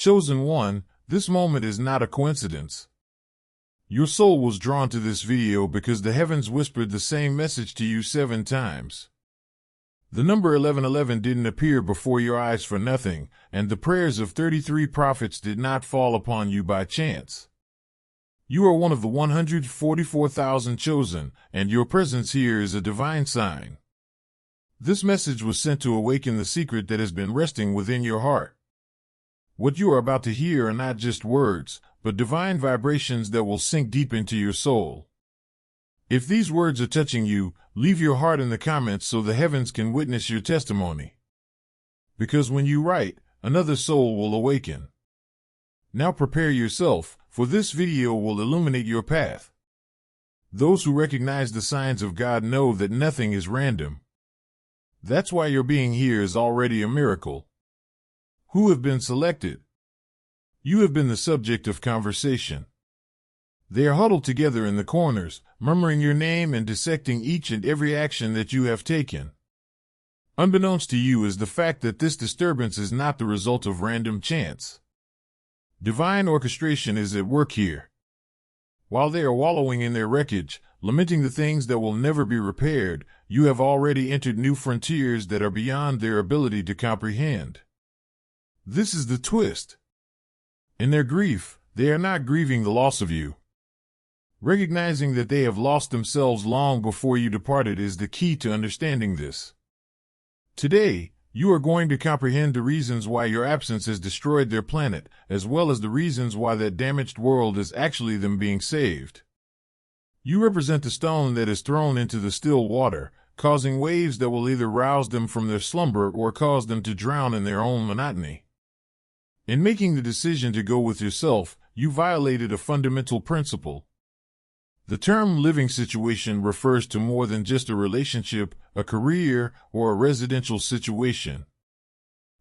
Chosen one, this moment is not a coincidence. Your soul was drawn to this video because the heavens whispered the same message to you 7 times. The number 1111 didn't appear before your eyes for nothing, and the prayers of 33 prophets did not fall upon you by chance. You are one of the 144,000 chosen, and your presence here is a divine sign. This message was sent to awaken the secret that has been resting within your heart. What you are about to hear are not just words, but divine vibrations that will sink deep into your soul. If these words are touching you, leave your heart in the comments so the heavens can witness your testimony. Because when you write, another soul will awaken. Now prepare yourself, for this video will illuminate your path. Those who recognize the signs of God know that nothing is random. That's why your being here is already a miracle. Who have been selected? You have been the subject of conversation. They are huddled together in the corners, murmuring your name and dissecting each and every action that you have taken. Unbeknownst to you is the fact that this disturbance is not the result of random chance. Divine orchestration is at work here. While they are wallowing in their wreckage, lamenting the things that will never be repaired, you have already entered new frontiers that are beyond their ability to comprehend. This is the twist. In their grief, they are not grieving the loss of you. Recognizing that they have lost themselves long before you departed is the key to understanding this. Today, you are going to comprehend the reasons why your absence has destroyed their planet, as well as the reasons why that damaged world is actually them being saved. You represent the stone that is thrown into the still water, causing waves that will either rouse them from their slumber or cause them to drown in their own monotony. In making the decision to go with yourself, you violated a fundamental principle. The term living situation refers to more than just a relationship, a career, or a residential situation.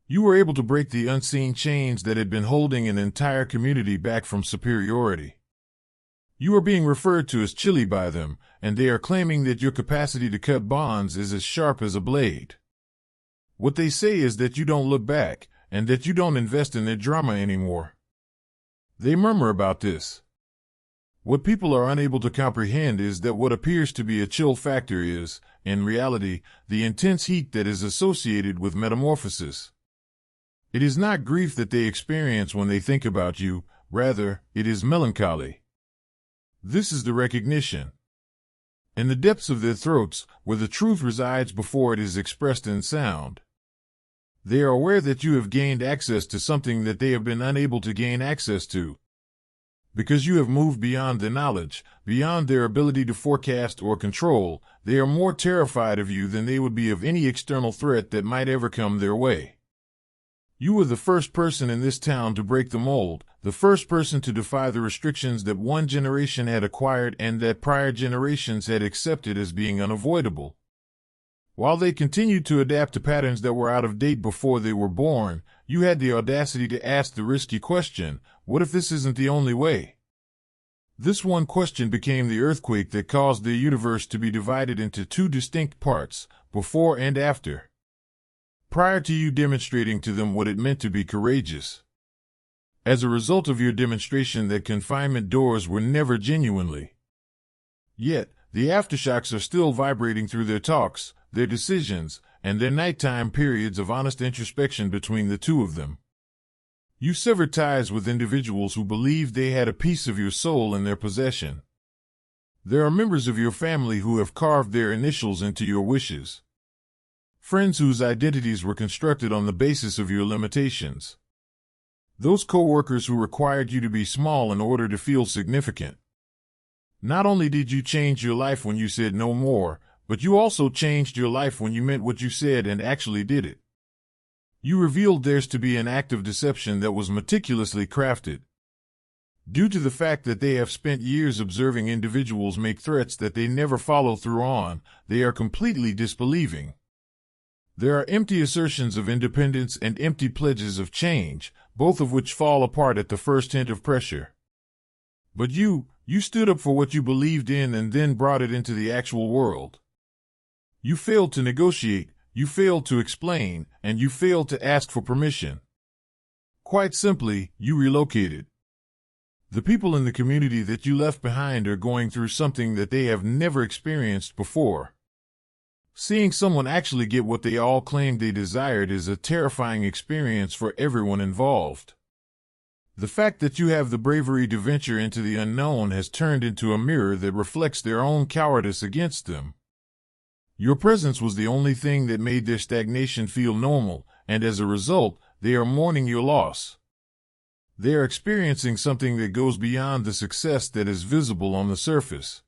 You were able to break the unseen chains that had been holding an entire community back from superiority. You are being referred to as chilly by them, and they are claiming that your capacity to cut bonds is as sharp as a blade. What they say is that you don't look back, and that you don't invest in their drama anymore. They murmur about this. What people are unable to comprehend is that what appears to be a chill factor is, in reality, the intense heat that is associated with metamorphosis. It is not grief that they experience when they think about you, rather, it is melancholy. This is the recognition. In the depths of their throats, where the truth resides before it is expressed in sound. They are aware that you have gained access to something that they have been unable to gain access to. Because you have moved beyond their knowledge, beyond their ability to forecast or control, they are more terrified of you than they would be of any external threat that might ever come their way. You were the first person in this town to break the mold, the first person to defy the restrictions that one generation had acquired and that prior generations had accepted as being unavoidable. While they continued to adapt to patterns that were out of date before they were born, you had the audacity to ask the risky question, what if this isn't the only way? This one question became the earthquake that caused the universe to be divided into 2 distinct parts, before and after. Prior to you demonstrating to them what it meant to be courageous. As a result of your demonstration that confinement doors were never genuinely. Yet, the aftershocks are still vibrating through their talks, their decisions, and their nighttime periods of honest introspection between the two of them. You severed ties with individuals who believed they had a piece of your soul in their possession. There are members of your family who have carved their initials into your wishes. Friends whose identities were constructed on the basis of your limitations. Those co-workers who required you to be small in order to feel significant. Not only did you change your life when you said no more, but you also changed your life when you meant what you said and actually did it. You revealed theirs to be an act of deception that was meticulously crafted. Due to the fact that they have spent years observing individuals make threats that they never follow through on, they are completely disbelieving. There are empty assertions of independence and empty pledges of change, both of which fall apart at the first hint of pressure. But you stood up for what you believed in and then brought it into the actual world. You failed to negotiate, you failed to explain, and you failed to ask for permission. Quite simply, you relocated. The people in the community that you left behind are going through something that they have never experienced before. Seeing someone actually get what they all claimed they desired is a terrifying experience for everyone involved. The fact that you have the bravery to venture into the unknown has turned into a mirror that reflects their own cowardice against them. Your presence was the only thing that made their stagnation feel normal, and as a result, they are mourning your loss. They are experiencing something that goes beyond the success that is visible on the surface.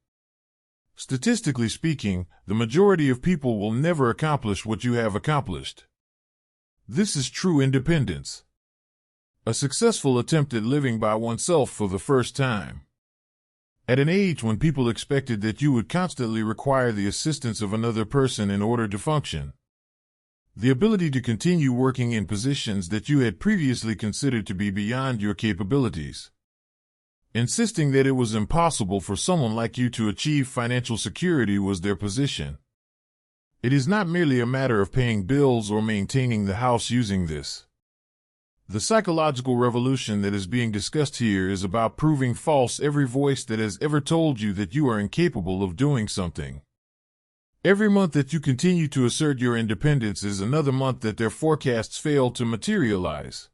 Statistically speaking, the majority of people will never accomplish what you have accomplished. This is true independence. A successful attempt at living by oneself for the first time. At an age when people expected that you would constantly require the assistance of another person in order to function. The ability to continue working in positions that you had previously considered to be beyond your capabilities. Insisting that it was impossible for someone like you to achieve financial security was their position. It is not merely a matter of paying bills or maintaining the house using this. The psychological revolution that is being discussed here is about proving false every voice that has ever told you that you are incapable of doing something. Every month that you continue to assert your independence is another month that their forecasts fail to materialize.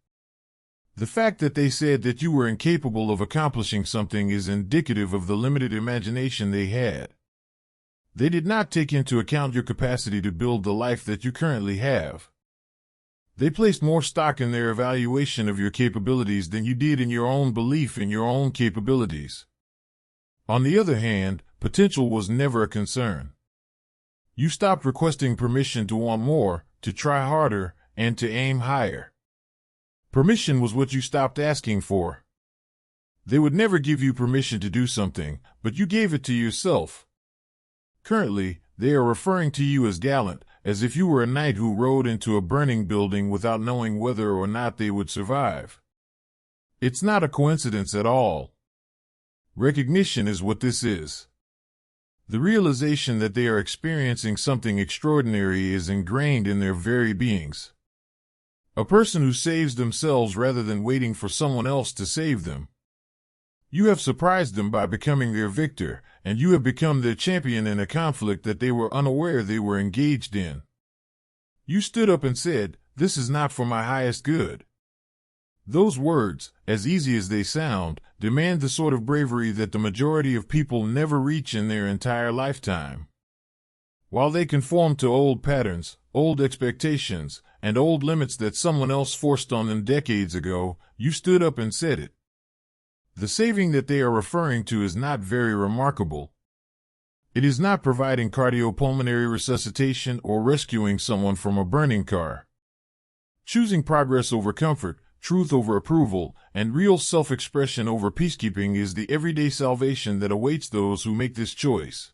The fact that they said that you were incapable of accomplishing something is indicative of the limited imagination they had. They did not take into account your capacity to build the life that you currently have. They placed more stock in their evaluation of your capabilities than you did in your own belief in your own capabilities. On the other hand, potential was never a concern. You stopped requesting permission to want more, to try harder, and to aim higher. Permission was what you stopped asking for. They would never give you permission to do something, but you gave it to yourself. Currently, they are referring to you as gallant, as if you were a knight who rode into a burning building without knowing whether or not they would survive. It's not a coincidence at all. Recognition is what this is. The realization that they are experiencing something extraordinary is ingrained in their very beings. A person who saves themselves rather than waiting for someone else to save them. You have surprised them by becoming their victor, and you have become their champion in a conflict that they were unaware they were engaged in. You stood up and said, "This is not for my highest good." Those words, as easy as they sound, demand the sort of bravery that the majority of people never reach in their entire lifetime. While they conform to old patterns, old expectations, and old limits that someone else forced on them decades ago, you stood up and said it. The saving that they are referring to is not very remarkable. It is not providing cardiopulmonary resuscitation or rescuing someone from a burning car. Choosing progress over comfort, truth over approval, and real self-expression over peacekeeping is the everyday salvation that awaits those who make this choice.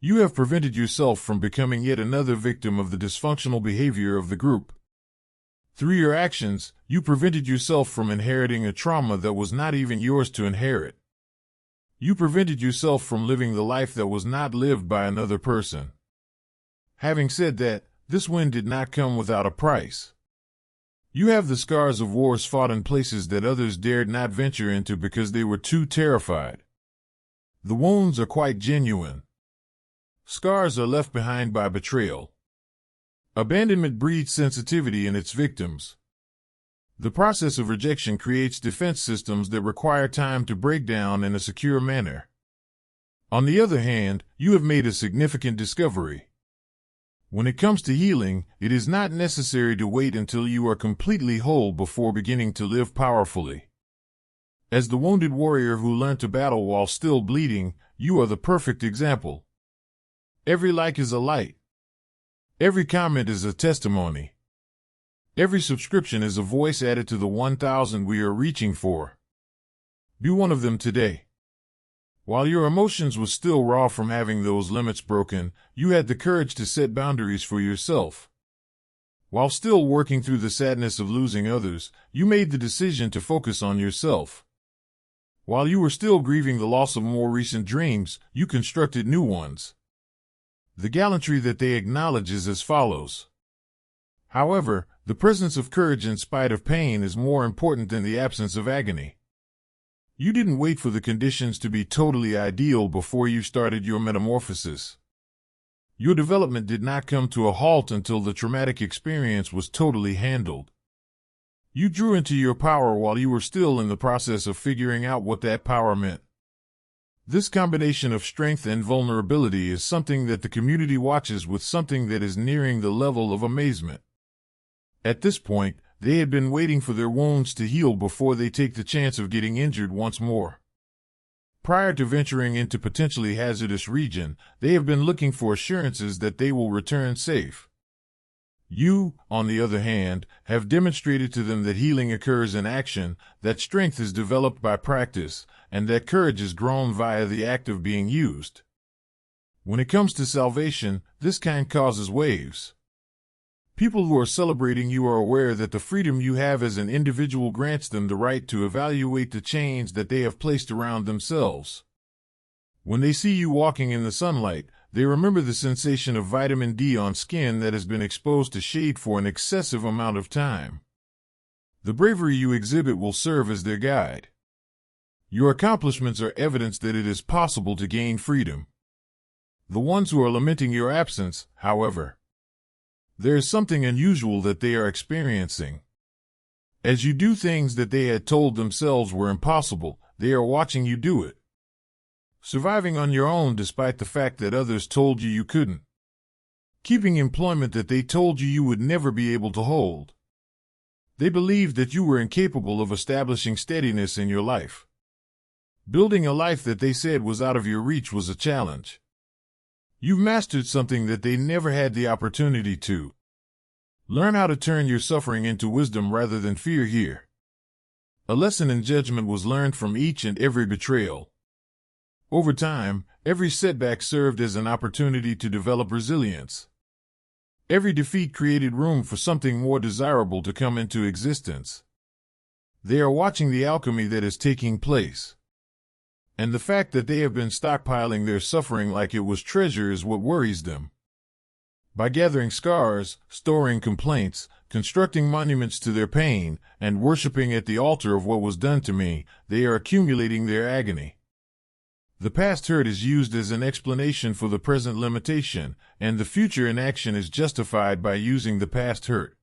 You have prevented yourself from becoming yet another victim of the dysfunctional behavior of the group. Through your actions, you prevented yourself from inheriting a trauma that was not even yours to inherit. You prevented yourself from living the life that was not lived by another person. Having said that, this win did not come without a price. You have the scars of wars fought in places that others dared not venture into because they were too terrified. The wounds are quite genuine. Scars are left behind by betrayal. Abandonment breeds sensitivity in its victims. The process of rejection creates defense systems that require time to break down in a secure manner. On the other hand, you have made a significant discovery. When it comes to healing, it is not necessary to wait until you are completely whole before beginning to live powerfully. As the wounded warrior who learned to battle while still bleeding, you are the perfect example. Every like is a light. Every comment is a testimony. Every subscription is a voice added to the 1,000 we are reaching for. Be one of them today. While your emotions were still raw from having those limits broken, you had the courage to set boundaries for yourself. While still working through the sadness of losing others, you made the decision to focus on yourself. While you were still grieving the loss of more recent dreams, you constructed new ones. The gallantry that they acknowledge is as follows. However, the presence of courage in spite of pain is more important than the absence of agony. You didn't wait for the conditions to be totally ideal before you started your metamorphosis. Your development did not come to a halt until the traumatic experience was totally handled. You drew into your power while you were still in the process of figuring out what that power meant. This combination of strength and vulnerability is something that the community watches with something that is nearing the level of amazement. At this point, they had been waiting for their wounds to heal before they take the chance of getting injured once more. Prior to venturing into potentially hazardous region, they have been looking for assurances that they will return safe. You, on the other hand, have demonstrated to them that healing occurs in action, that strength is developed by practice, and that courage is grown via the act of being used. When it comes to salvation, this kind causes waves. People who are celebrating you are aware that the freedom you have as an individual grants them the right to evaluate the chains that they have placed around themselves. When they see you walking in the sunlight, they remember the sensation of vitamin D on skin that has been exposed to shade for an excessive amount of time. The bravery you exhibit will serve as their guide. Your accomplishments are evidence that it is possible to gain freedom. The ones who are lamenting your absence, however, there is something unusual that they are experiencing. As you do things that they had told themselves were impossible, they are watching you do it. Surviving on your own despite the fact that others told you you couldn't. Keeping employment that they told you you would never be able to hold. They believed that you were incapable of establishing steadiness in your life. Building a life that they said was out of your reach was a challenge. You've mastered something that they never had the opportunity to. Learn how to turn your suffering into wisdom rather than fear here. A lesson in judgment was learned from each and every betrayal. Over time, every setback served as an opportunity to develop resilience. Every defeat created room for something more desirable to come into existence. They are watching the alchemy that is taking place. And the fact that they have been stockpiling their suffering like it was treasure is what worries them. By gathering scars, storing complaints, constructing monuments to their pain, and worshiping at the altar of what was done to me, they are accumulating their agony. The past hurt is used as an explanation for the present limitation, and the future inaction is justified by using the past hurt.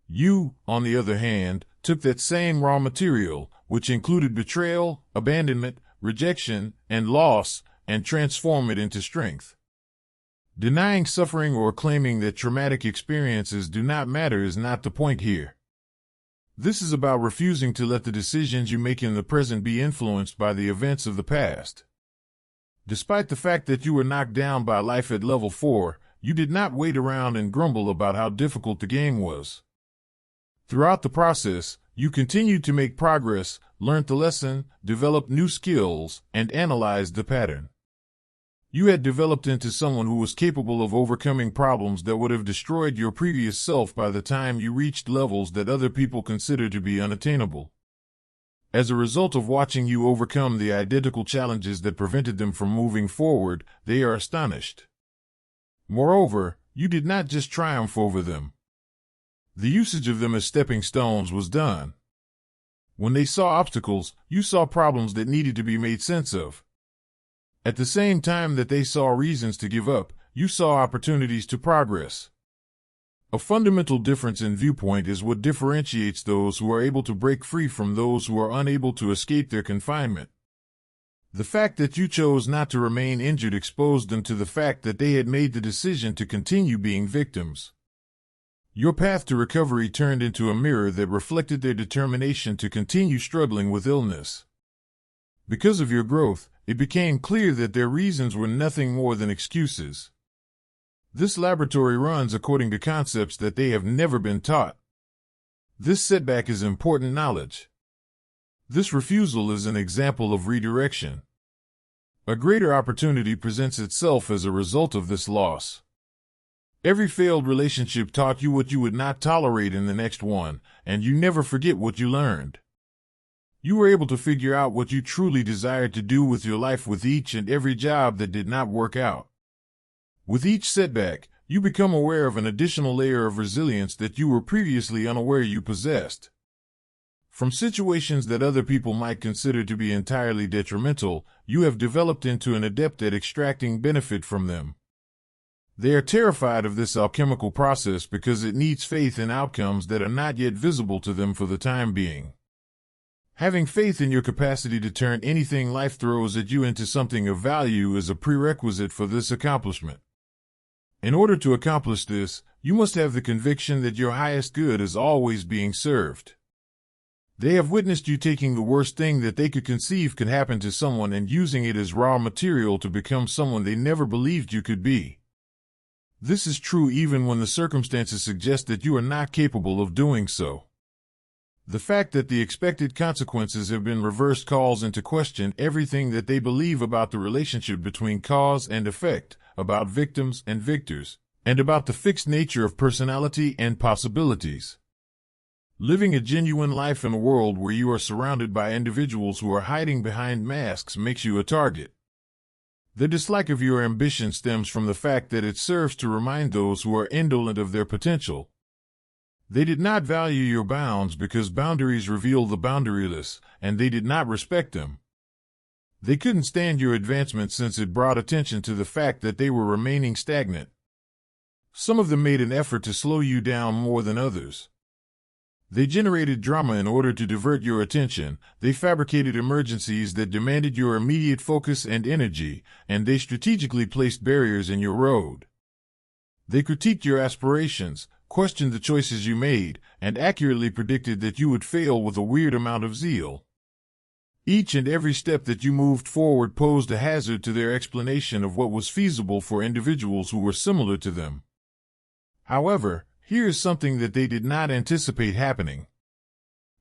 You, on the other hand, took that same raw material, which included betrayal, abandonment, rejection, and loss, and transform it into strength. Denying suffering or claiming that traumatic experiences do not matter is not the point here. This is about refusing to let the decisions you make in the present be influenced by the events of the past. Despite the fact that you were knocked down by life at level 4, you did not wait around and grumble about how difficult the game was. Throughout the process, you continued to make progress, learned the lesson, developed new skills, and analyzed the pattern. You had developed into someone who was capable of overcoming problems that would have destroyed your previous self by the time you reached levels that other people consider to be unattainable. As a result of watching you overcome the identical challenges that prevented them from moving forward, they are astonished. Moreover, you did not just triumph over them. The usage of them as stepping stones was done. When they saw obstacles, you saw problems that needed to be made sense of. At the same time that they saw reasons to give up, you saw opportunities to progress. A fundamental difference in viewpoint is what differentiates those who are able to break free from those who are unable to escape their confinement. The fact that you chose not to remain injured exposed them to the fact that they had made the decision to continue being victims. Your path to recovery turned into a mirror that reflected their determination to continue struggling with illness. Because of your growth, it became clear that their reasons were nothing more than excuses. This laboratory runs according to concepts that they have never been taught. This setback is important knowledge. This refusal is an example of redirection. A greater opportunity presents itself as a result of this loss. Every failed relationship taught you what you would not tolerate in the next one, and you never forget what you learned. You were able to figure out what you truly desired to do with your life with each and every job that did not work out. With each setback, you become aware of an additional layer of resilience that you were previously unaware you possessed. From situations that other people might consider to be entirely detrimental, you have developed into an adept at extracting benefit from them. They are terrified of this alchemical process because it needs faith in outcomes that are not yet visible to them for the time being. Having faith in your capacity to turn anything life throws at you into something of value is a prerequisite for this accomplishment. In order to accomplish this, you must have the conviction that your highest good is always being served. They have witnessed you taking the worst thing that they could conceive could happen to someone and using it as raw material to become someone they never believed you could be. This is true even when the circumstances suggest that you are not capable of doing so. The fact that the expected consequences have been reversed calls into question everything that they believe about the relationship between cause and effect, about victims and victors, and about the fixed nature of personality and possibilities. Living a genuine life in a world where you are surrounded by individuals who are hiding behind masks makes you a target. The dislike of your ambition stems from the fact that it serves to remind those who are indolent of their potential. They did not value your bounds because boundaries reveal the boundaryless, and they did not respect them. They couldn't stand your advancement since it brought attention to the fact that they were remaining stagnant. Some of them made an effort to slow you down more than others. They generated drama in order to divert your attention, they fabricated emergencies that demanded your immediate focus and energy, and they strategically placed barriers in your road. They critiqued your aspirations, questioned the choices you made, and accurately predicted that you would fail with a weird amount of zeal. Each and every step that you moved forward posed a hazard to their explanation of what was feasible for individuals who were similar to them. However, here is something that they did not anticipate happening.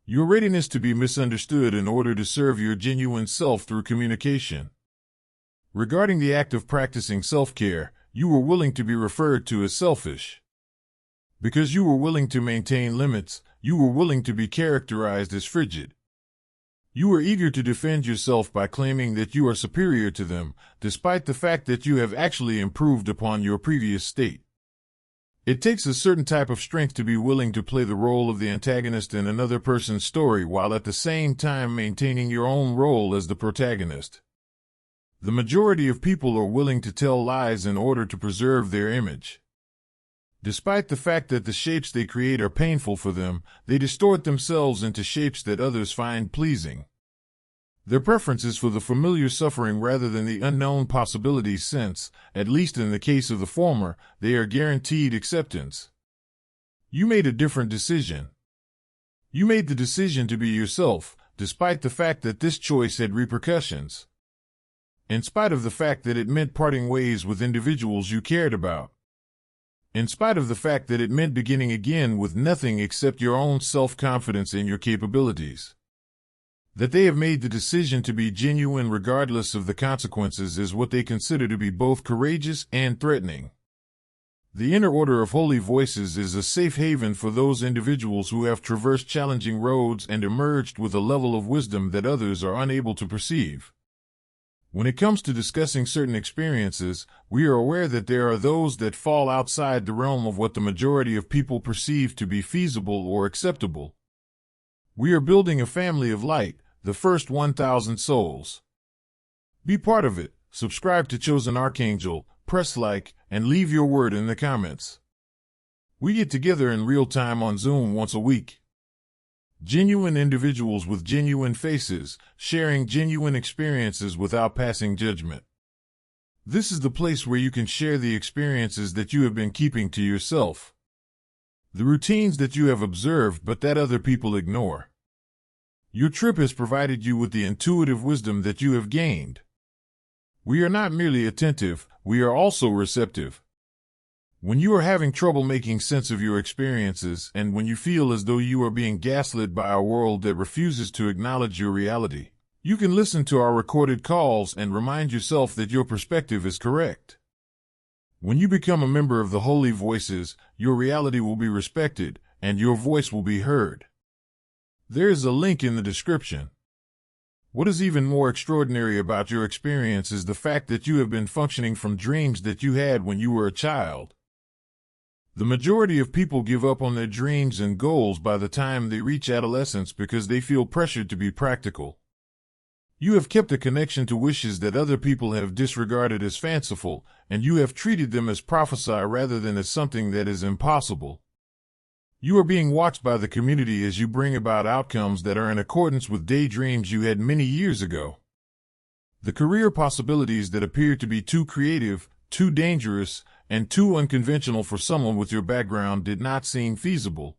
Your readiness to be misunderstood in order to serve your genuine self through communication. Regarding the act of practicing self-care, you were willing to be referred to as selfish. Because you were willing to maintain limits, you were willing to be characterized as frigid. You were eager to defend yourself by claiming that you are superior to them, despite the fact that you have actually improved upon your previous state. It takes a certain type of strength to be willing to play the role of the antagonist in another person's story while at the same time maintaining your own role as the protagonist. The majority of people are willing to tell lies in order to preserve their image. Despite the fact that the shapes they create are painful for them, they distort themselves into shapes that others find pleasing. Their preference is for the familiar suffering rather than the unknown possibilities since, at least in the case of the former, they are guaranteed acceptance. You made a different decision. You made the decision to be yourself, despite the fact that this choice had repercussions. In spite of the fact that it meant parting ways with individuals you cared about. In spite of the fact that it meant beginning again with nothing except your own self-confidence in your capabilities. That they have made the decision to be genuine regardless of the consequences is what they consider to be both courageous and threatening. The inner order of holy voices is a safe haven for those individuals who have traversed challenging roads and emerged with a level of wisdom that others are unable to perceive. When it comes to discussing certain experiences, we are aware that there are those that fall outside the realm of what the majority of people perceive to be feasible or acceptable. We are building a family of light, the first 1,000 souls. Be part of it, subscribe to Chosen Archangel, press like, and leave your word in the comments. We get together in real time on Zoom once a week. Genuine individuals with genuine faces, sharing genuine experiences without passing judgment. This is the place where you can share the experiences that you have been keeping to yourself. The routines that you have observed but that other people ignore. Your trip has provided you with the intuitive wisdom that you have gained. We are not merely attentive, we are also receptive. When you are having trouble making sense of your experiences and when you feel as though you are being gaslit by a world that refuses to acknowledge your reality, you can listen to our recorded calls and remind yourself that your perspective is correct. When you become a member of the Holy Voices, your reality will be respected and your voice will be heard. There is a link in the description. What is even more extraordinary about your experience is the fact that you have been functioning from dreams that you had when you were a child. The majority of people give up on their dreams and goals by the time they reach adolescence because they feel pressured to be practical. You have kept a connection to wishes that other people have disregarded as fanciful, and you have treated them as prophecy rather than as something that is impossible. You are being watched by the community as you bring about outcomes that are in accordance with daydreams you had many years ago. The career possibilities that appear to be too creative, too dangerous, and too unconventional for someone with your background did not seem feasible.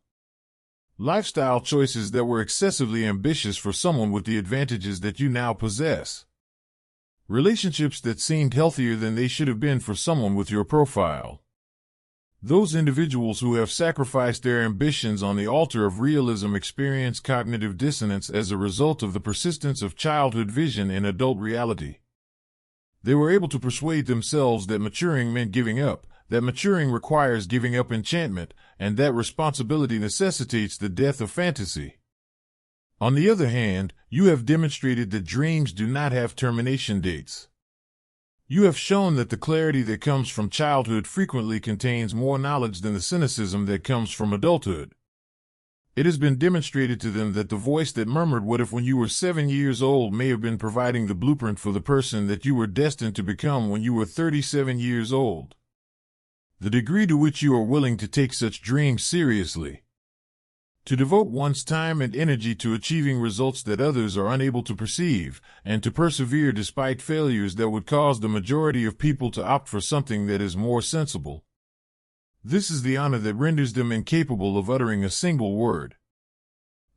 Lifestyle choices that were excessively ambitious for someone with the advantages that you now possess. Relationships that seemed healthier than they should have been for someone with your profile. Those individuals who have sacrificed their ambitions on the altar of realism experience cognitive dissonance as a result of the persistence of childhood vision in adult reality. They were able to persuade themselves that maturing meant giving up, that maturing requires giving up enchantment, and that responsibility necessitates the death of fantasy. On the other hand, you have demonstrated that dreams do not have termination dates. You have shown that the clarity that comes from childhood frequently contains more knowledge than the cynicism that comes from adulthood. It has been demonstrated to them that the voice that murmured "what if" when you were 7 years old may have been providing the blueprint for the person that you were destined to become when you were 37 years old. The degree to which you are willing to take such dreams seriously, to devote one's time and energy to achieving results that others are unable to perceive, and to persevere despite failures that would cause the majority of people to opt for something that is more sensible. This is the honor that renders them incapable of uttering a single word.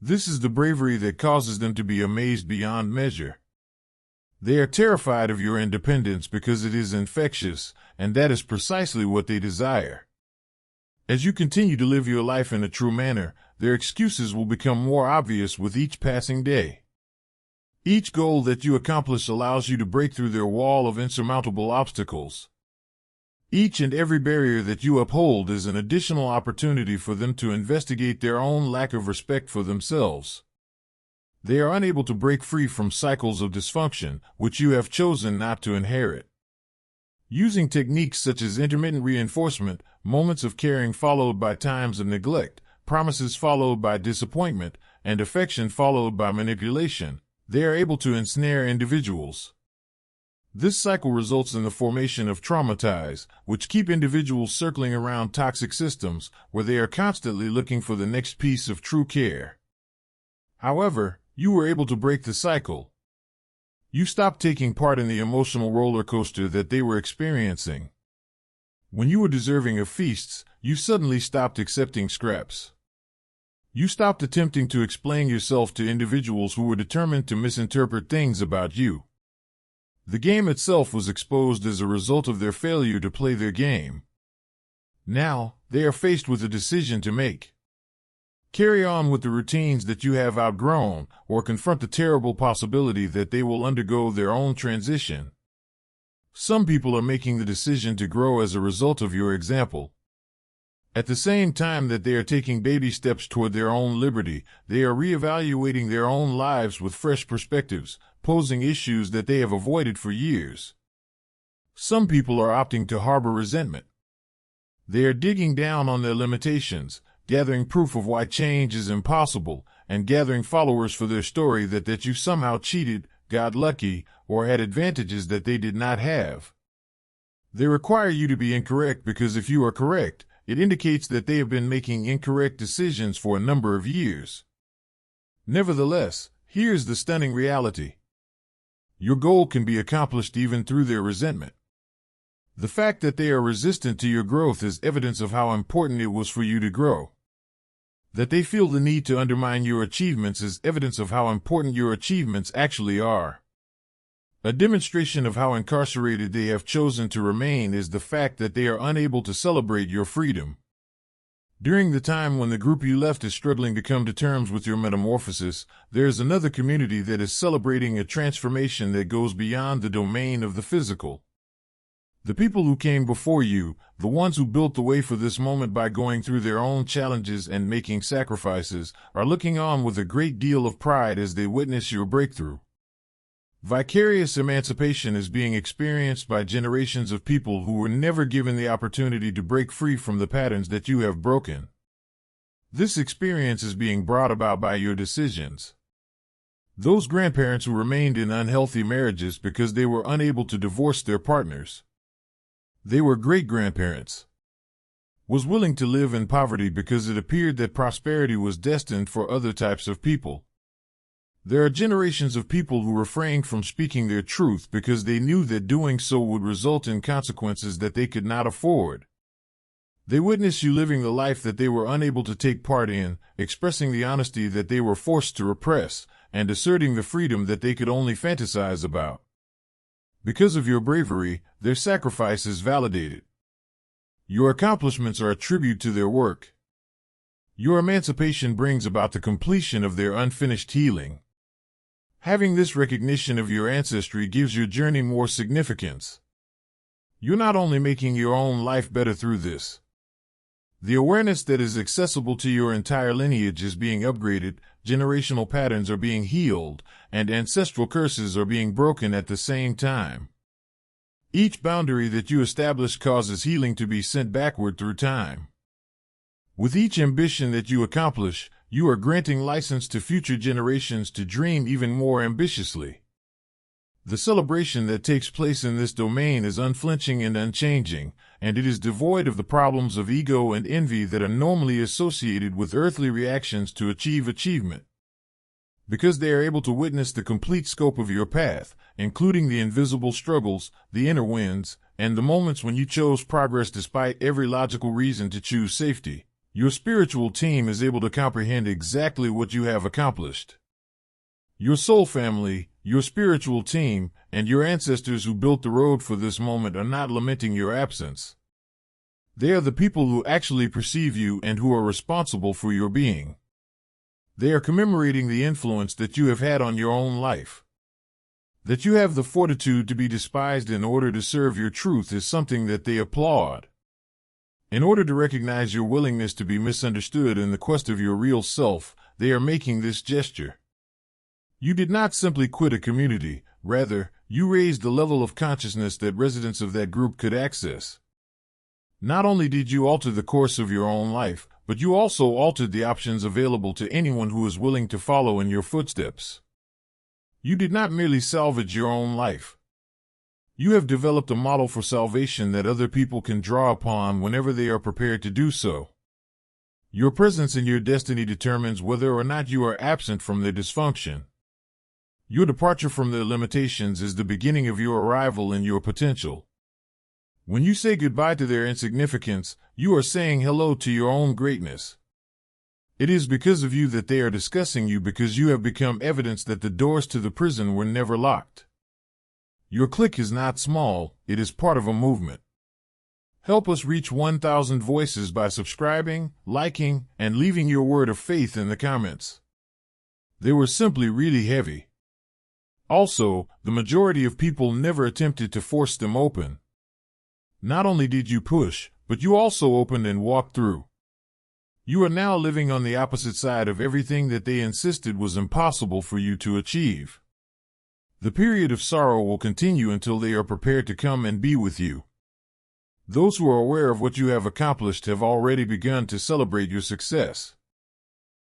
This is the bravery that causes them to be amazed beyond measure. They are terrified of your independence because it is infectious, and that is precisely what they desire. As you continue to live your life in a true manner, their excuses will become more obvious with each passing day. Each goal that you accomplish allows you to break through their wall of insurmountable obstacles. Each and every barrier that you uphold is an additional opportunity for them to investigate their own lack of respect for themselves. They are unable to break free from cycles of dysfunction, which you have chosen not to inherit. Using techniques such as intermittent reinforcement, moments of caring followed by times of neglect, promises followed by disappointment, and affection followed by manipulation, they are able to ensnare individuals. This cycle results in the formation of traumatize, which keep individuals circling around toxic systems, where they are constantly looking for the next piece of true care. However, you were able to break the cycle. You stopped taking part in the emotional roller coaster that they were experiencing. When you were deserving of feasts, you suddenly stopped accepting scraps. You stopped attempting to explain yourself to individuals who were determined to misinterpret things about you. The game itself was exposed as a result of their failure to play their game. Now, they are faced with a decision to make. Carry on with the routines that you have outgrown, or confront the terrible possibility that they will undergo their own transition. Some people are making the decision to grow as a result of your example. At the same time that they are taking baby steps toward their own liberty, they are reevaluating their own lives with fresh perspectives, posing issues that they have avoided for years. Some people are opting to harbor resentment. They are digging down on their limitations, gathering proof of why change is impossible, and gathering followers for their story that you somehow cheated, got lucky, or had advantages that they did not have. They require you to be incorrect because if you are correct, it indicates that they have been making incorrect decisions for a number of years. Nevertheless, here's the stunning reality. Your goal can be accomplished even through their resentment. The fact that they are resistant to your growth is evidence of how important it was for you to grow. That they feel the need to undermine your achievements is evidence of how important your achievements actually are. A demonstration of how incarcerated they have chosen to remain is the fact that they are unable to celebrate your freedom. During the time when the group you left is struggling to come to terms with your metamorphosis, there is another community that is celebrating a transformation that goes beyond the domain of the physical. The people who came before you, the ones who built the way for this moment by going through their own challenges and making sacrifices, are looking on with a great deal of pride as they witness your breakthrough. Vicarious emancipation is being experienced by generations of people who were never given the opportunity to break free from the patterns that you have broken. This experience is being brought about by your decisions. Those grandparents who remained in unhealthy marriages because they were unable to divorce their partners. They were great-grandparents. Was willing to live in poverty because it appeared that prosperity was destined for other types of people. There are generations of people who refrained from speaking their truth because they knew that doing so would result in consequences that they could not afford. They witnessed you living the life that they were unable to take part in, expressing the honesty that they were forced to repress, and asserting the freedom that they could only fantasize about. Because of your bravery, their sacrifice is validated. Your accomplishments are a tribute to their work. Your emancipation brings about the completion of their unfinished healing. Having this recognition of your ancestry gives your journey more significance. You're not only making your own life better through this. The awareness that is accessible to your entire lineage is being upgraded, generational patterns are being healed, and ancestral curses are being broken at the same time. Each boundary that you establish causes healing to be sent backward through time. With each ambition that you accomplish, you are granting license to future generations to dream even more ambitiously. The celebration that takes place in this domain is unflinching and unchanging, and it is devoid of the problems of ego and envy that are normally associated with earthly reactions to achieve achievement. Because they are able to witness the complete scope of your path, including the invisible struggles, the inner wins, and the moments when you chose progress despite every logical reason to choose safety, your spiritual team is able to comprehend exactly what you have accomplished. Your soul family, your spiritual team, and your ancestors who built the road for this moment are not lamenting your absence. They are the people who actually perceive you and who are responsible for your being. They are commemorating the influence that you have had on your own life. That you have the fortitude to be despised in order to serve your truth is something that they applaud. In order to recognize your willingness to be misunderstood in the quest of your real self, they are making this gesture. You did not simply quit a community, rather, you raised the level of consciousness that residents of that group could access. Not only did you alter the course of your own life, but you also altered the options available to anyone who is willing to follow in your footsteps. You did not merely salvage your own life. You have developed a model for salvation that other people can draw upon whenever they are prepared to do so. Your presence in your destiny determines whether or not you are absent from their dysfunction. Your departure from their limitations is the beginning of your arrival in your potential. When you say goodbye to their insignificance, you are saying hello to your own greatness. It is because of you that they are discussing you because you have become evidence that the doors to the prison were never locked. Your clique is not small, it is part of a movement. Help us reach 1,000 voices by subscribing, liking, and leaving your word of faith in the comments. They were simply really heavy. Also, the majority of people never attempted to force them open. Not only did you push, but you also opened and walked through. You are now living on the opposite side of everything that they insisted was impossible for you to achieve. The period of sorrow will continue until they are prepared to come and be with you. Those who are aware of what you have accomplished have already begun to celebrate your success.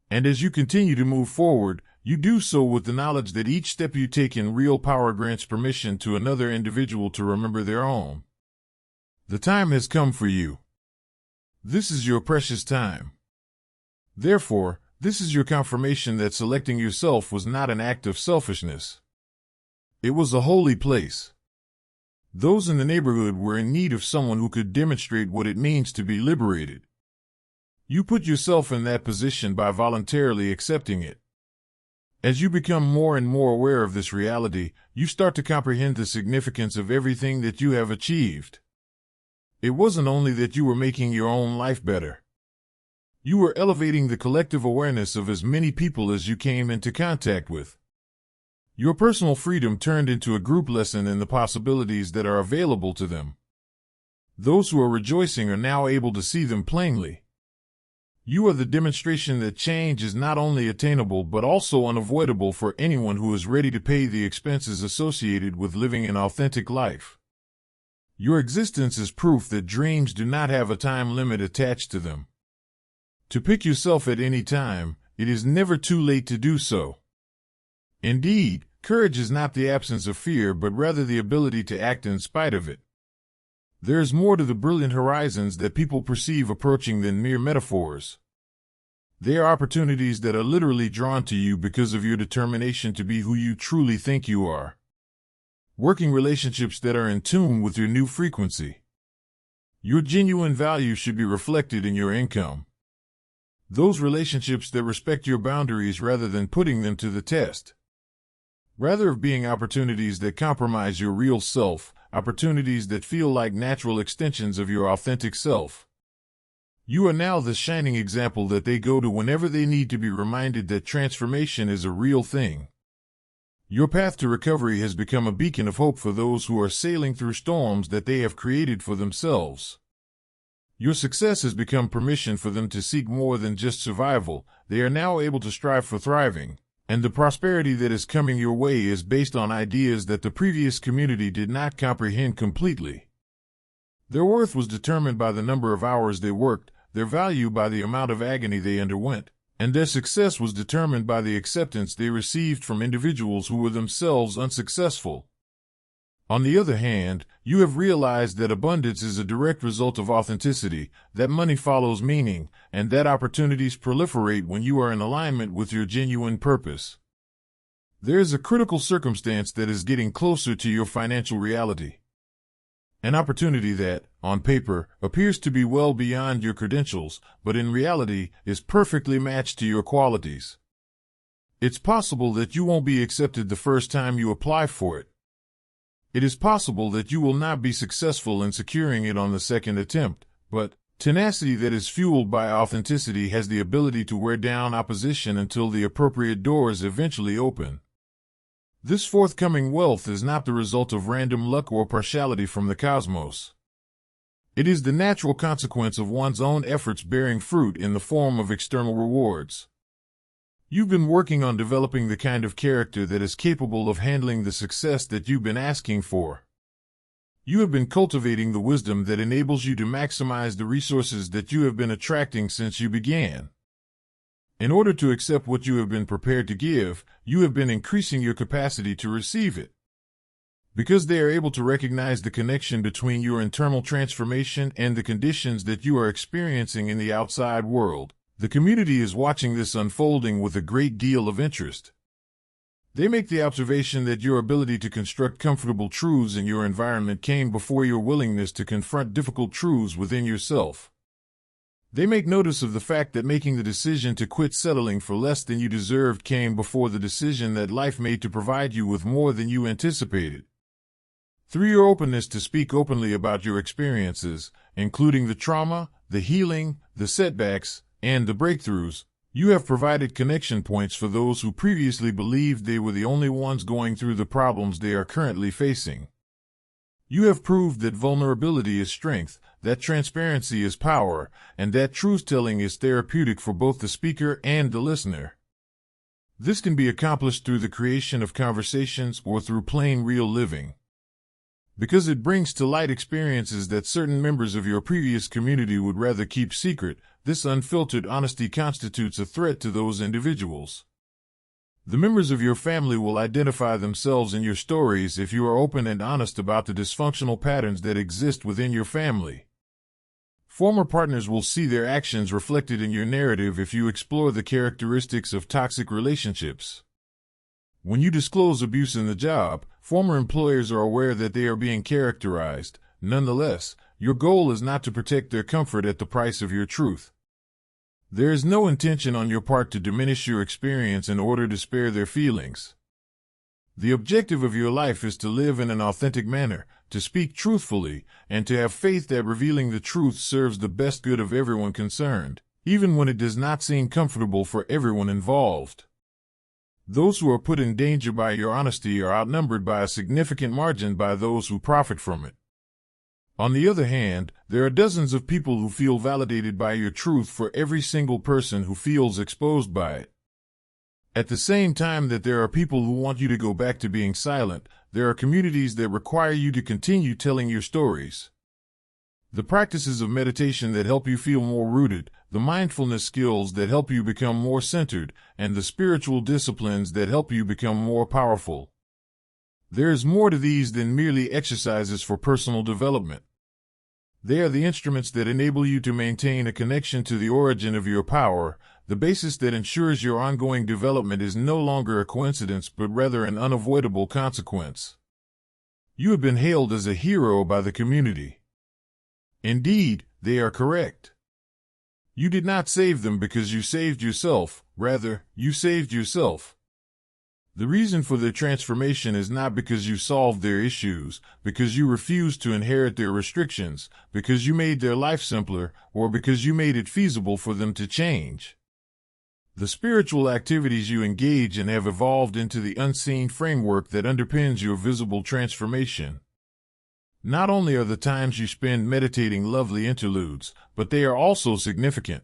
And as you continue to move forward, you do so with the knowledge that each step you take in real power grants permission to another individual to remember their own. The time has come for you. This is your precious time. Therefore, this is your confirmation that selecting yourself was not an act of selfishness. It was a holy place. Those in the neighborhood were in need of someone who could demonstrate what it means to be liberated. You put yourself in that position by voluntarily accepting it. As you become more and more aware of this reality, you start to comprehend the significance of everything that you have achieved. It wasn't only that you were making your own life better. You were elevating the collective awareness of as many people as you came into contact with. Your personal freedom turned into a group lesson in the possibilities that are available to them. Those who are rejoicing are now able to see them plainly. You are the demonstration that change is not only attainable but also unavoidable for anyone who is ready to pay the expenses associated with living an authentic life. Your existence is proof that dreams do not have a time limit attached to them. To pick yourself at any time, it is never too late to do so. Indeed, courage is not the absence of fear but rather the ability to act in spite of it. There is more to the brilliant horizons that people perceive approaching than mere metaphors. They are opportunities that are literally drawn to you because of your determination to be who you truly think you are. Working relationships that are in tune with your new frequency. Your genuine value should be reflected in your income. Those relationships that respect your boundaries rather than putting them to the test. Rather of being opportunities that compromise your real self, opportunities that feel like natural extensions of your authentic self. You are now the shining example that they go to whenever they need to be reminded that transformation is a real thing. Your path to recovery has become a beacon of hope for those who are sailing through storms that they have created for themselves. Your success has become permission for them to seek more than just survival. They are now able to strive for thriving. And the prosperity that is coming your way is based on ideas that the previous community did not comprehend completely. Their worth was determined by the number of hours they worked, their value by the amount of agony they underwent, and their success was determined by the acceptance they received from individuals who were themselves unsuccessful. On the other hand, you have realized that abundance is a direct result of authenticity, that money follows meaning, and that opportunities proliferate when you are in alignment with your genuine purpose. There is a critical circumstance that is getting closer to your financial reality. An opportunity that, on paper, appears to be well beyond your credentials, but in reality is perfectly matched to your qualities. It's possible that you won't be accepted the first time you apply for it. It is possible that you will not be successful in securing it on the second attempt, but tenacity that is fueled by authenticity has the ability to wear down opposition until the appropriate doors eventually open. This forthcoming wealth is not the result of random luck or partiality from the cosmos. It is the natural consequence of one's own efforts bearing fruit in the form of external rewards. You've been working on developing the kind of character that is capable of handling the success that you've been asking for. You have been cultivating the wisdom that enables you to maximize the resources that you have been attracting since you began. In order to accept what you have been prepared to give, you have been increasing your capacity to receive it. Because they are able to recognize the connection between your internal transformation and the conditions that you are experiencing in the outside world, the community is watching this unfolding with a great deal of interest. They make the observation that your ability to construct comfortable truths in your environment came before your willingness to confront difficult truths within yourself. They make notice of the fact that making the decision to quit settling for less than you deserved came before the decision that life made to provide you with more than you anticipated. Through your openness to speak openly about your experiences, including the trauma, the healing, the setbacks, and the breakthroughs, you have provided connection points for those who previously believed they were the only ones going through the problems they are currently facing. You have proved that vulnerability is strength, that transparency is power, and that truth-telling is therapeutic for both the speaker and the listener. This can be accomplished through the creation of conversations or through plain real living. Because it brings to light experiences that certain members of your previous community would rather keep secret, this unfiltered honesty constitutes a threat to those individuals. The members of your family will identify themselves in your stories if you are open and honest about the dysfunctional patterns that exist within your family. Former partners will see their actions reflected in your narrative if you explore the characteristics of toxic relationships. When you disclose abuse in the job, former employers are aware that they are being characterized. Nonetheless, your goal is not to protect their comfort at the price of your truth. There is no intention on your part to diminish your experience in order to spare their feelings. The objective of your life is to live in an authentic manner, to speak truthfully, and to have faith that revealing the truth serves the best good of everyone concerned, even when it does not seem comfortable for everyone involved. Those who are put in danger by your honesty are outnumbered by a significant margin by those who profit from it. On the other hand, there are dozens of people who feel validated by your truth for every single person who feels exposed by it. At the same time that there are people who want you to go back to being silent, there are communities that require you to continue telling your stories. The practices of meditation that help you feel more rooted, the mindfulness skills that help you become more centered, and the spiritual disciplines that help you become more powerful. There is more to these than merely exercises for personal development. They are the instruments that enable you to maintain a connection to the origin of your power, the basis that ensures your ongoing development is no longer a coincidence but rather an unavoidable consequence. You have been hailed as a hero by the community. Indeed, they are correct. You did not save them because you saved yourself, rather, you saved yourself. The reason for their transformation is not because you solved their issues, because you refused to inherit their restrictions, because you made their life simpler, or because you made it feasible for them to change. The spiritual activities you engage in have evolved into the unseen framework that underpins your visible transformation. Not only are the times you spend meditating lovely interludes, but they are also significant.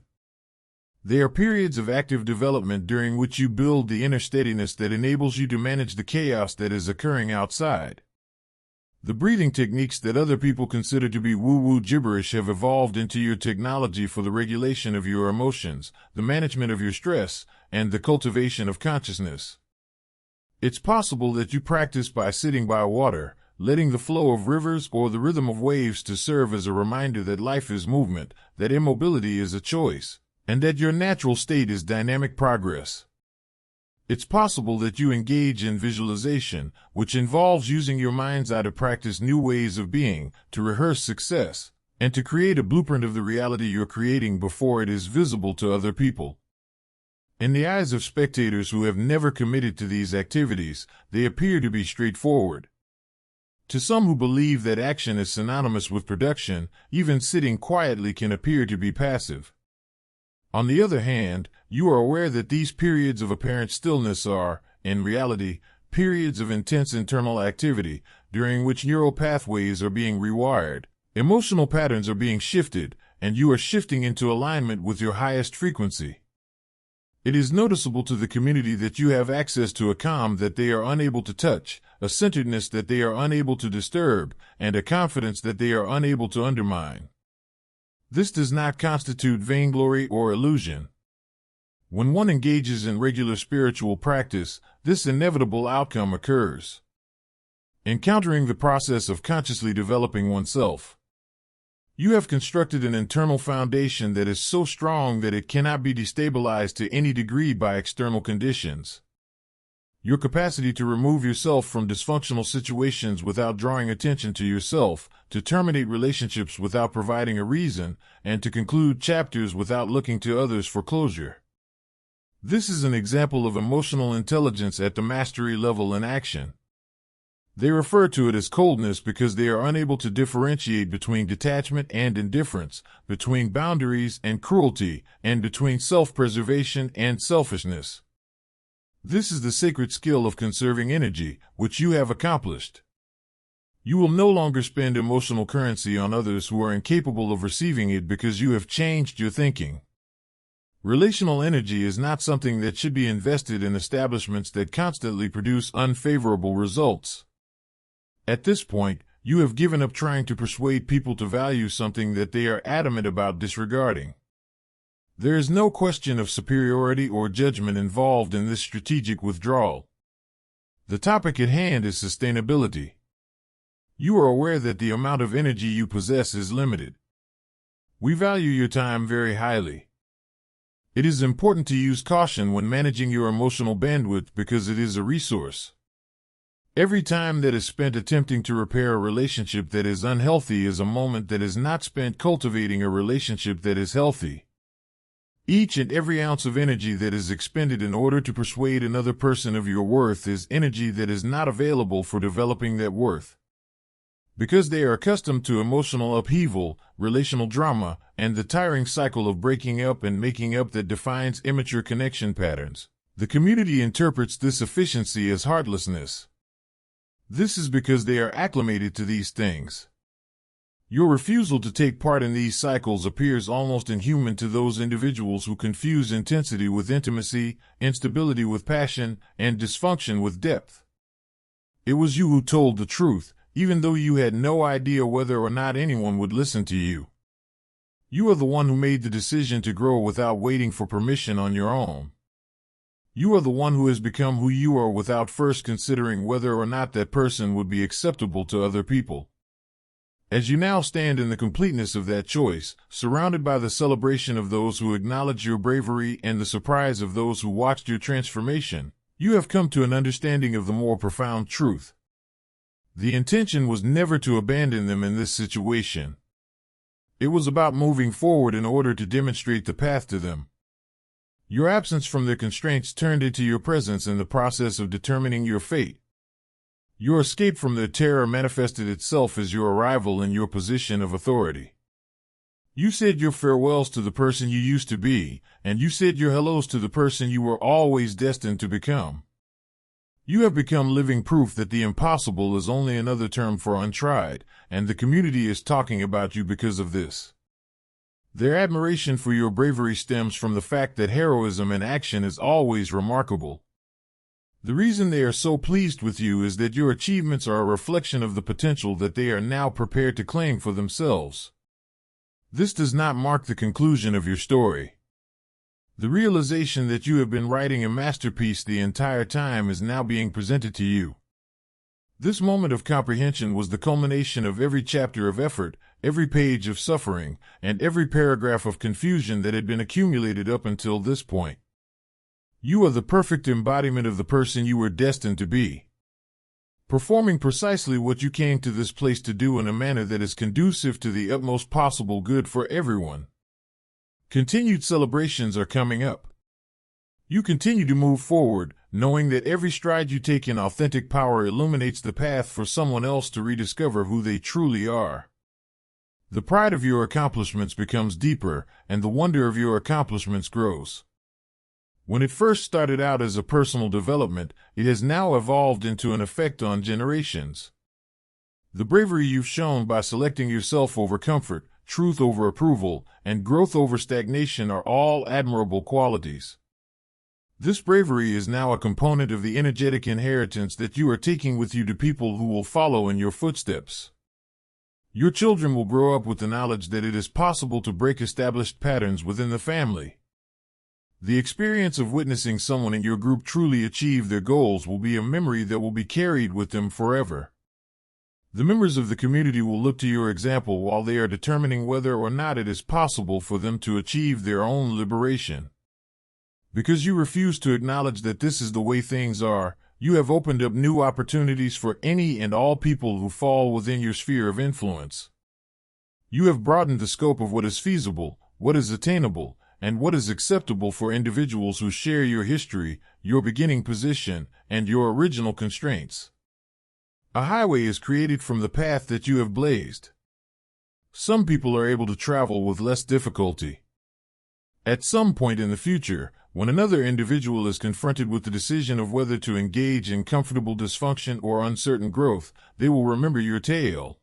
They are periods of active development during which you build the inner steadiness that enables you to manage the chaos that is occurring outside. The breathing techniques that other people consider to be woo-woo gibberish have evolved into your technology for the regulation of your emotions, the management of your stress, and the cultivation of consciousness. It's possible that you practice by sitting by water, letting the flow of rivers or the rhythm of waves to serve as a reminder that life is movement, that immobility is a choice, and that your natural state is dynamic progress. It's possible that you engage in visualization, which involves using your mind's eye to practice new ways of being, to rehearse success, and to create a blueprint of the reality you're creating before it is visible to other people. In the eyes of spectators who have never committed to these activities, they appear to be straightforward. To some who believe that action is synonymous with production, even sitting quietly can appear to be passive. On the other hand, you are aware that these periods of apparent stillness are, in reality, periods of intense internal activity, during which neural pathways are being rewired, emotional patterns are being shifted, and you are shifting into alignment with your highest frequency. It is noticeable to the community that you have access to a calm that they are unable to touch, a centeredness that they are unable to disturb, and a confidence that they are unable to undermine. This does not constitute vainglory or illusion. When one engages in regular spiritual practice, this inevitable outcome occurs. Encountering the process of consciously developing oneself. You have constructed an internal foundation that is so strong that it cannot be destabilized to any degree by external conditions. Your capacity to remove yourself from dysfunctional situations without drawing attention to yourself, to terminate relationships without providing a reason, and to conclude chapters without looking to others for closure. This is an example of emotional intelligence at the mastery level in action. They refer to it as coldness because they are unable to differentiate between detachment and indifference, between boundaries and cruelty, and between self-preservation and selfishness. This is the sacred skill of conserving energy, which you have accomplished. You will no longer spend emotional currency on others who are incapable of receiving it because you have changed your thinking. Relational energy is not something that should be invested in establishments that constantly produce unfavorable results. At this point, you have given up trying to persuade people to value something that they are adamant about disregarding. There is no question of superiority or judgment involved in this strategic withdrawal. The topic at hand is sustainability. You are aware that the amount of energy you possess is limited. We value your time very highly. It is important to use caution when managing your emotional bandwidth because it is a resource. Every time that is spent attempting to repair a relationship that is unhealthy is a moment that is not spent cultivating a relationship that is healthy. Each and every ounce of energy that is expended in order to persuade another person of your worth is energy that is not available for developing that worth. Because they are accustomed to emotional upheaval, relational drama, and the tiring cycle of breaking up and making up that defines immature connection patterns, the community interprets this efficiency as heartlessness. This is because they are acclimated to these things. Your refusal to take part in these cycles appears almost inhuman to those individuals who confuse intensity with intimacy, instability with passion, and dysfunction with depth. It was you who told the truth, even though you had no idea whether or not anyone would listen to you. You are the one who made the decision to grow without waiting for permission on your own. You are the one who has become who you are without first considering whether or not that person would be acceptable to other people. As you now stand in the completeness of that choice, surrounded by the celebration of those who acknowledge your bravery and the surprise of those who watched your transformation, you have come to an understanding of the more profound truth. The intention was never to abandon them in this situation. It was about moving forward in order to demonstrate the path to them. Your absence from their constraints turned into your presence in the process of determining your fate. Your escape from their terror manifested itself as your arrival in your position of authority. You said your farewells to the person you used to be, and you said your hellos to the person you were always destined to become. You have become living proof that the impossible is only another term for untried, and the community is talking about you because of this. Their admiration for your bravery stems from the fact that heroism in action is always remarkable. The reason they are so pleased with you is that your achievements are a reflection of the potential that they are now prepared to claim for themselves. This does not mark the conclusion of your story. The realization that you have been writing a masterpiece the entire time is now being presented to you. This moment of comprehension was the culmination of every chapter of effort, every page of suffering, and every paragraph of confusion that had been accumulated up until this point. You are the perfect embodiment of the person you were destined to be, performing precisely what you came to this place to do in a manner that is conducive to the utmost possible good for everyone. Continued celebrations are coming up. You continue to move forward, knowing that every stride you take in authentic power illuminates the path for someone else to rediscover who they truly are. The pride of your accomplishments becomes deeper, and the wonder of your accomplishments grows. When it first started out as a personal development, it has now evolved into an effect on generations. The bravery you've shown by selecting yourself over comfort, truth over approval, and growth over stagnation are all admirable qualities. This bravery is now a component of the energetic inheritance that you are taking with you to people who will follow in your footsteps. Your children will grow up with the knowledge that it is possible to break established patterns within the family. The experience of witnessing someone in your group truly achieve their goals will be a memory that will be carried with them forever. The members of the community will look to your example while they are determining whether or not it is possible for them to achieve their own liberation. Because you refuse to acknowledge that this is the way things are, you have opened up new opportunities for any and all people who fall within your sphere of influence. You have broadened the scope of what is feasible, what is attainable, and what is acceptable for individuals who share your history, your beginning position, and your original constraints. A highway is created from the path that you have blazed. Some people are able to travel with less difficulty. At some point in the future, when another individual is confronted with the decision of whether to engage in comfortable dysfunction or uncertain growth, they will remember your tale.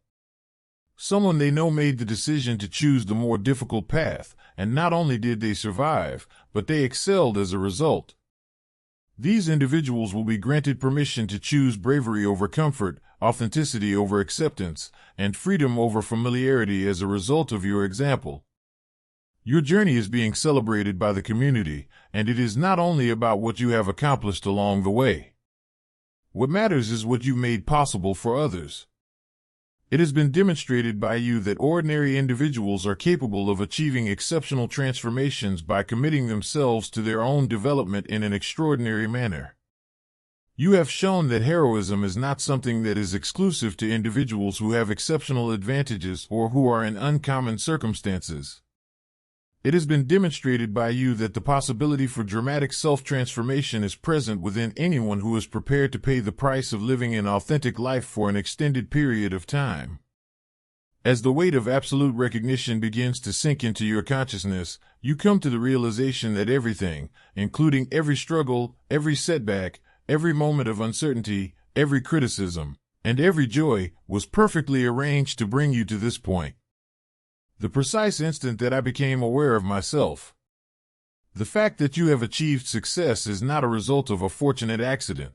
Someone they know made the decision to choose the more difficult path, and not only did they survive, but they excelled as a result. These individuals will be granted permission to choose bravery over comfort, authenticity over acceptance, and freedom over familiarity as a result of your example. Your journey is being celebrated by the community, and it is not only about what you have accomplished along the way. What matters is what you made possible for others. It has been demonstrated by you that ordinary individuals are capable of achieving exceptional transformations by committing themselves to their own development in an extraordinary manner. You have shown that heroism is not something that is exclusive to individuals who have exceptional advantages or who are in uncommon circumstances. It has been demonstrated by you that the possibility for dramatic self-transformation is present within anyone who is prepared to pay the price of living an authentic life for an extended period of time. As the weight of absolute recognition begins to sink into your consciousness, you come to the realization that everything, including every struggle, every setback, every moment of uncertainty, every criticism, And every joy was perfectly arranged to bring you to this point. The precise instant that I became aware of myself. The fact that you have achieved success is not a result of a fortunate accident.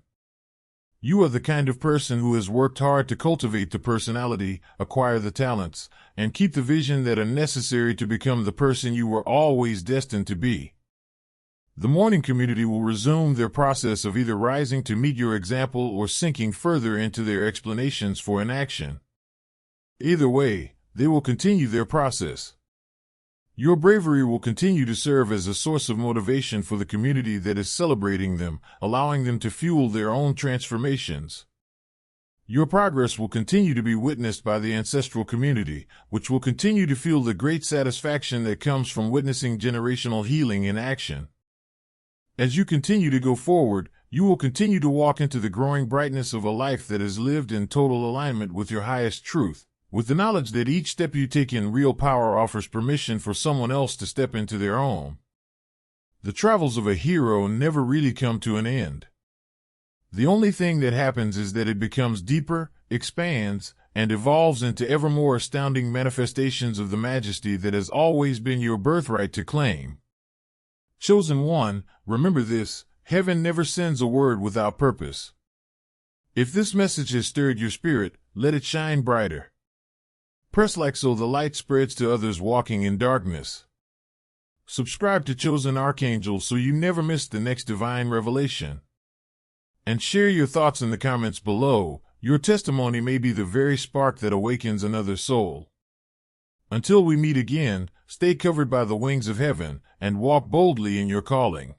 You are the kind of person who has worked hard to cultivate the personality, acquire the talents, and keep the vision that are necessary to become the person you were always destined to be. The morning community will resume their process of either rising to meet your example or sinking further into their explanations for inaction. Either way, they will continue their process. Your bravery will continue to serve as a source of motivation for the community that is celebrating them, allowing them to fuel their own transformations. Your progress will continue to be witnessed by the ancestral community, which will continue to feel the great satisfaction that comes from witnessing generational healing in action. As you continue to go forward, you will continue to walk into the growing brightness of a life that is lived in total alignment with your highest truth, with the knowledge that each step you take in real power offers permission for someone else to step into their own. The travels of a hero never really come to an end. The only thing that happens is that it becomes deeper, expands, and evolves into ever more astounding manifestations of the majesty that has always been your birthright to claim. Chosen one, remember this: heaven never sends a word without purpose. If this message has stirred your spirit, let it shine brighter. Press like so the light spreads to others walking in darkness. Subscribe to Chosen Archangel so you never miss the next divine revelation. And share your thoughts in the comments below. Your testimony may be the very spark that awakens another soul. Until we meet again, stay covered by the wings of heaven and walk boldly in your calling.